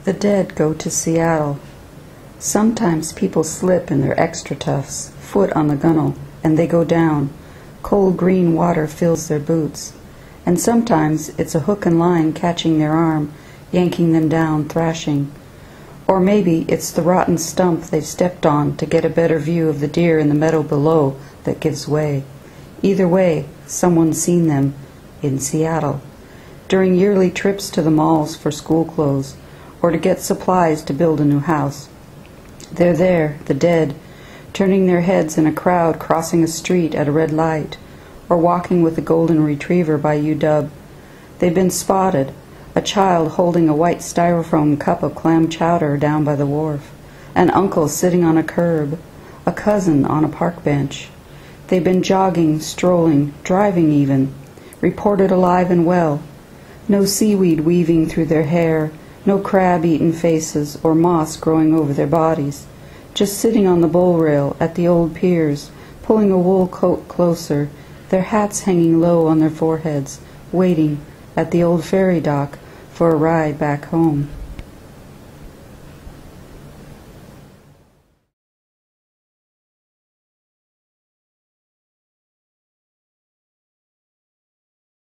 The dead go to Seattle. Sometimes people slip in their extra toughs, foot on the gunnel, and they go down. Cold green water fills their boots. And sometimes it's a hook and line catching their arm, yanking them down, thrashing. Or maybe it's the rotten stump they've stepped on to get a better view of the deer in the meadow below that gives way. Either way, someone's seen them in Seattle, during yearly trips to the malls for school clothes, or to get supplies to build a new house. They're there, the dead, turning their heads in a crowd crossing a street at a red light, or walking with a golden retriever by UW. They've been spotted, a child holding a white styrofoam cup of clam chowder down by the wharf, an uncle sitting on a curb, a cousin on a park bench. They've been jogging, strolling, driving even, reported alive and well. No seaweed weaving through their hair, no crab-eaten faces or moss growing over their bodies, just sitting on the bowl rail at the old piers, pulling a wool coat closer, their hats hanging low on their foreheads, waiting at the old ferry dock for a ride back home.